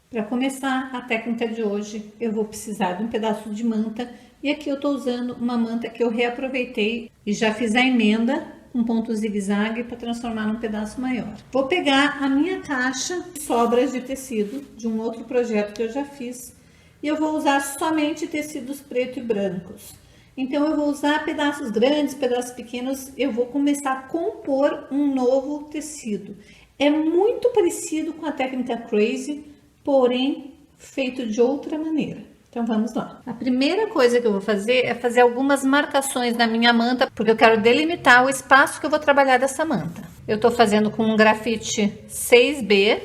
Para começar a técnica de hoje, eu vou precisar de um pedaço de manta e aqui eu estou usando uma manta que eu reaproveitei e já fiz a emenda com ponto zigue-zague para transformar num pedaço maior. Vou pegar a minha caixa de sobras de tecido de um outro projeto que eu já fiz e eu vou usar somente tecidos preto e brancos. Então eu vou usar pedaços grandes, pedaços pequenos, eu vou começar a compor um novo tecido. É muito parecido com a técnica Crazy, porém feito de outra maneira. Então vamos lá. A primeira coisa que eu vou fazer é fazer algumas marcações na minha manta, porque eu quero delimitar o espaço que eu vou trabalhar dessa manta. Eu tô fazendo com um grafite 6B,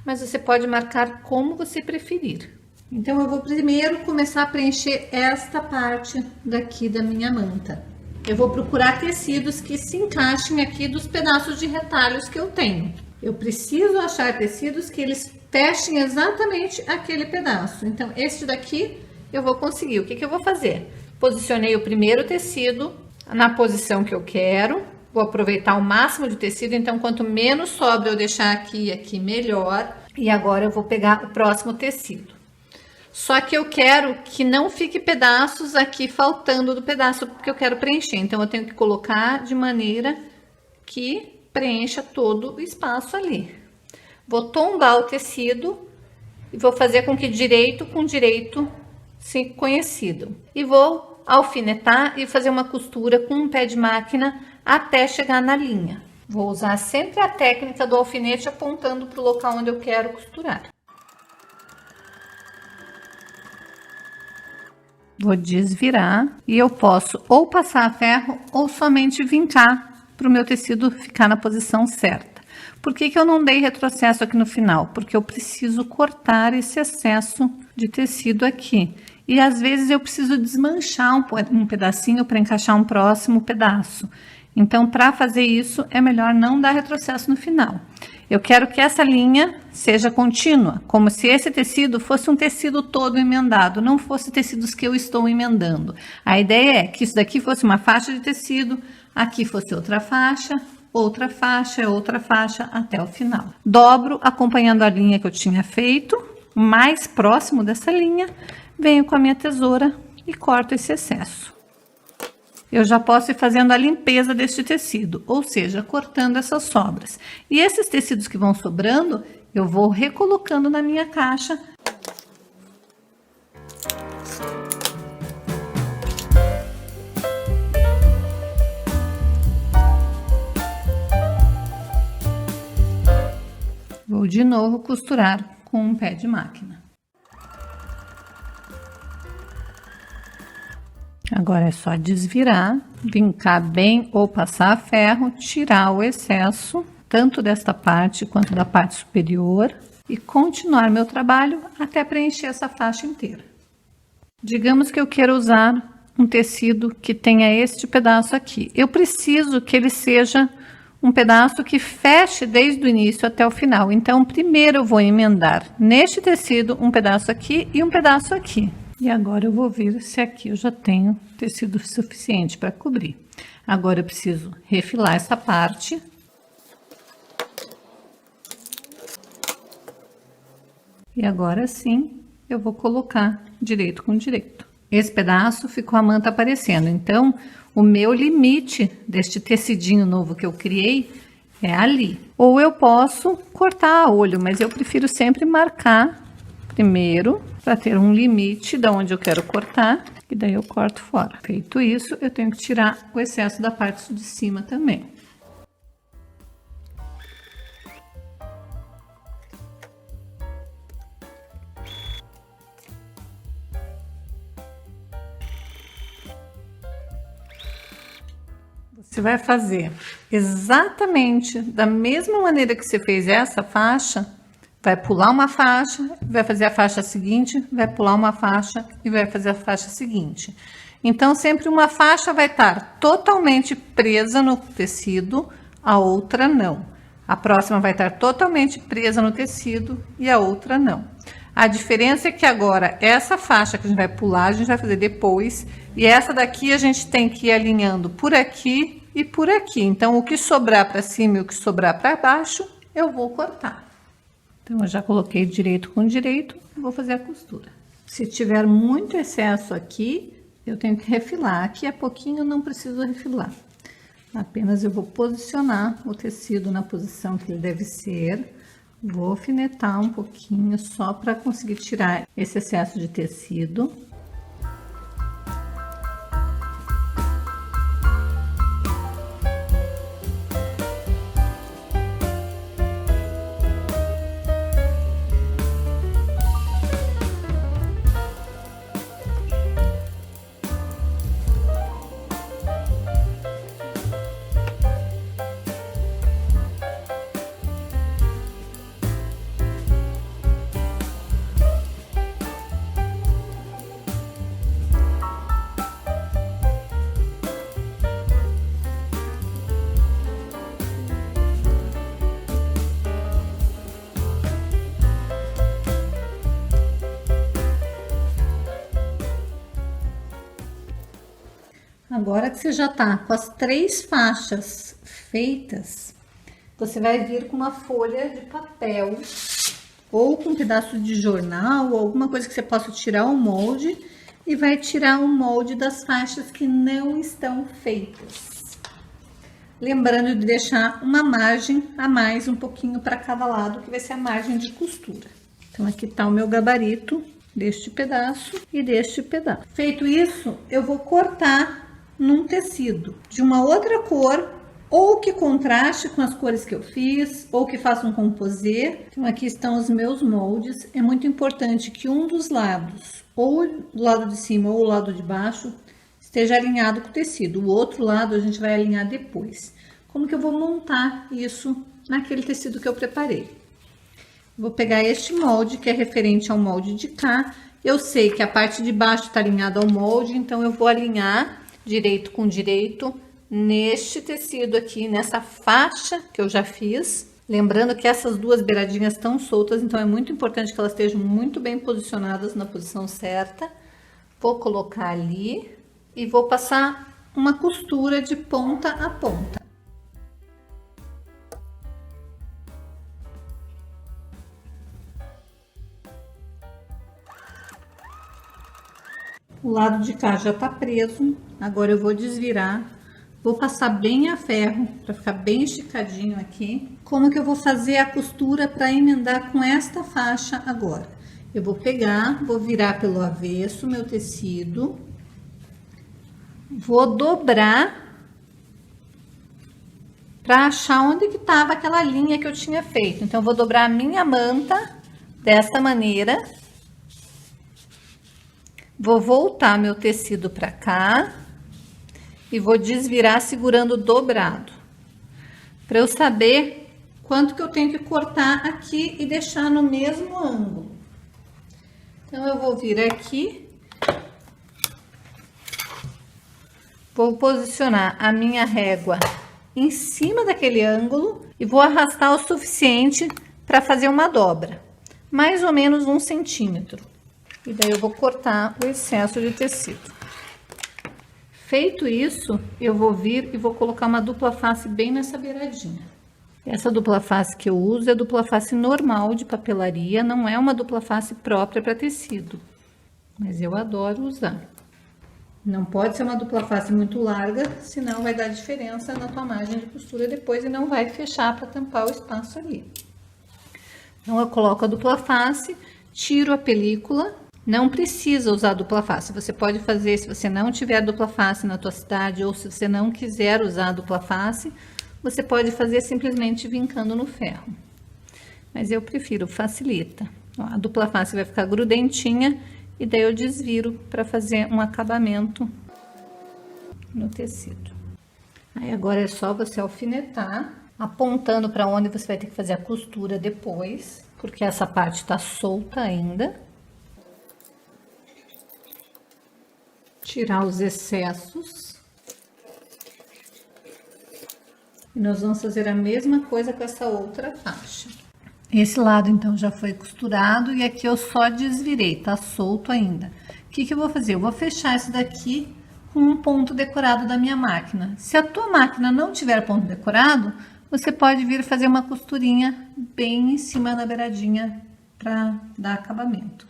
mas você pode marcar como você preferir. Então eu vou primeiro começar a preencher esta parte daqui da minha manta. Eu vou procurar tecidos que se encaixem aqui dos pedaços de retalhos que eu tenho. Eu preciso achar tecidos que eles fechem exatamente aquele pedaço. Então, este daqui eu vou conseguir. O que eu vou fazer? Posicionei o primeiro tecido na posição que eu quero. Vou aproveitar o máximo de tecido. Então, quanto menos sobra eu deixar aqui e aqui, melhor. E agora eu vou pegar o próximo tecido. Só que eu quero que não fique pedaços aqui faltando do pedaço que eu quero preencher. Então, eu tenho que colocar de maneira que preencha todo o espaço ali. Vou tombar o tecido e vou fazer com que direito com direito se conhecido. E vou alfinetar e fazer uma costura com um pé de máquina até chegar na linha. Vou usar sempre a técnica do alfinete apontando para o local onde eu quero costurar. Vou desvirar e eu posso ou passar a ferro ou somente vincar para o meu tecido ficar na posição certa. Por que eu não dei retrocesso aqui no final? Porque eu preciso cortar esse excesso de tecido aqui. E às vezes eu preciso desmanchar um pedacinho para encaixar um próximo pedaço. Então, para fazer isso, é melhor não dar retrocesso no final. Eu quero que essa linha seja contínua, como se esse tecido fosse um tecido todo emendado, não fosse tecidos que eu estou emendando. A ideia é que isso daqui fosse uma faixa de tecido, aqui fosse outra faixa, até o final. Dobro acompanhando a linha que eu tinha feito, mais próximo dessa linha, venho com a minha tesoura e corto esse excesso. Eu já posso ir fazendo a limpeza deste tecido, ou seja, cortando essas sobras. E esses tecidos que vão sobrando, eu vou recolocando na minha caixa. Vou de novo costurar com um pé de máquina. Agora é só desvirar, vincar bem ou passar a ferro, tirar o excesso, tanto desta parte quanto da parte superior, e continuar meu trabalho até preencher essa faixa inteira. Digamos que eu quero usar um tecido que tenha este pedaço aqui. Eu preciso que ele seja um pedaço que feche desde o início até o final. Então, primeiro eu vou emendar neste tecido um pedaço aqui e um pedaço aqui. E agora eu vou ver se aqui eu já tenho tecido suficiente para cobrir. Agora eu preciso refilar essa parte. E agora sim, eu vou colocar direito com direito. Esse pedaço ficou a manta aparecendo, então o meu limite deste tecidinho novo que eu criei é ali. Ou eu posso cortar a olho, mas eu prefiro sempre marcar primeiro para ter um limite de onde eu quero cortar e daí eu corto fora. Feito isso, eu tenho que tirar o excesso da parte de cima também. Você vai fazer exatamente da mesma maneira que você fez essa faixa, vai pular uma faixa, vai fazer a faixa seguinte, vai pular uma faixa e vai fazer a faixa seguinte. Então, sempre uma faixa vai estar totalmente presa no tecido, a outra não. A próxima vai estar totalmente presa no tecido e a outra não. A diferença é que agora, essa faixa que a gente vai pular, a gente vai fazer depois. E essa daqui a gente tem que ir alinhando por aqui e por aqui. Então, o que sobrar para cima e o que sobrar para baixo, eu vou cortar. Então, eu já coloquei direito com direito, vou fazer a costura. Se tiver muito excesso aqui, eu tenho que refilar. Aqui é pouquinho, não preciso refilar. Apenas eu vou posicionar o tecido na posição que ele deve ser. Vou alfinetar um pouquinho só para conseguir tirar esse excesso de tecido. Agora que você já tá com as 3 faixas feitas, você vai vir com uma folha de papel ou com um pedaço de jornal ou alguma coisa que você possa tirar o molde e vai tirar o molde das faixas que não estão feitas. Lembrando de deixar uma margem a mais, um pouquinho para cada lado, que vai ser a margem de costura. Então, aqui tá o meu gabarito deste pedaço e deste pedaço. Feito isso, eu vou cortar num tecido de uma outra cor, ou que contraste com as cores que eu fiz, ou que faça um composê. Então, aqui estão os meus moldes. É muito importante que um dos lados, ou do lado de cima ou o lado de baixo, esteja alinhado com o tecido. O outro lado a gente vai alinhar depois. Como que eu vou montar isso naquele tecido que eu preparei? Vou pegar este molde, que é referente ao molde de cá. Eu sei que a parte de baixo está alinhada ao molde, então eu vou alinhar direito com direito neste tecido aqui, nessa faixa que eu já fiz. Lembrando que essas duas beiradinhas estão soltas, então é muito importante que elas estejam muito bem posicionadas na posição certa. Vou colocar ali e vou passar uma costura de ponta a ponta. O lado de cá já tá preso, agora eu vou desvirar, vou passar bem a ferro para ficar bem esticadinho aqui. Como que eu vou fazer a costura para emendar com esta faixa agora? Eu vou pegar, vou virar pelo avesso meu tecido, vou dobrar para achar onde que tava aquela linha que eu tinha feito. Então, eu vou dobrar a minha manta dessa maneira. Vou voltar meu tecido para cá e vou desvirar segurando dobrado, para eu saber quanto que eu tenho que cortar aqui e deixar no mesmo ângulo. Então, eu vou vir aqui, vou posicionar a minha régua em cima daquele ângulo e vou arrastar o suficiente para fazer uma dobra, mais ou menos 1 centímetro. E daí eu vou cortar o excesso de tecido. Feito isso, eu vou vir e vou colocar uma dupla face bem nessa beiradinha. Essa dupla face que eu uso é dupla face normal de papelaria, não é uma dupla face própria para tecido. Mas eu adoro usar. Não pode ser uma dupla face muito larga, senão vai dar diferença na tua margem de costura depois e não vai fechar para tampar o espaço ali. Então, eu coloco a dupla face, tiro a película. Não precisa usar dupla face, você pode fazer, se você não tiver dupla face na tua cidade ou se você não quiser usar dupla face, você pode fazer simplesmente vincando no ferro. Mas eu prefiro, facilita. Ó, a dupla face vai ficar grudentinha e daí eu desviro para fazer um acabamento no tecido. Aí agora é só você alfinetar, apontando para onde você vai ter que fazer a costura depois, porque essa parte está solta ainda. Tirar os excessos. E nós vamos fazer a mesma coisa com essa outra faixa. Esse lado, então, já foi costurado e aqui eu só desvirei, tá solto ainda. O que que eu vou fazer? Eu vou fechar isso daqui com um ponto decorado da minha máquina. Se a tua máquina não tiver ponto decorado, você pode vir fazer uma costurinha bem em cima da beiradinha para dar acabamento.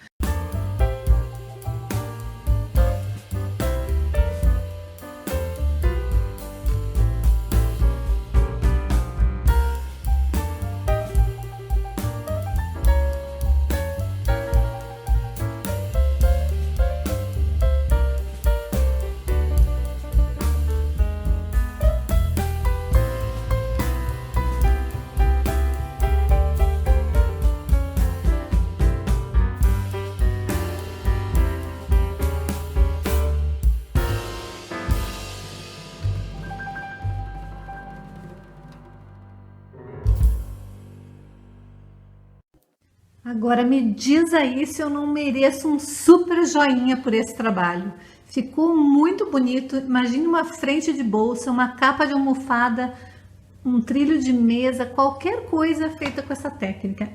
Agora me diz aí se eu não mereço um super joinha por esse trabalho. Ficou muito bonito. Imagine uma frente de bolsa, uma capa de almofada, um trilho de mesa, qualquer coisa feita com essa técnica.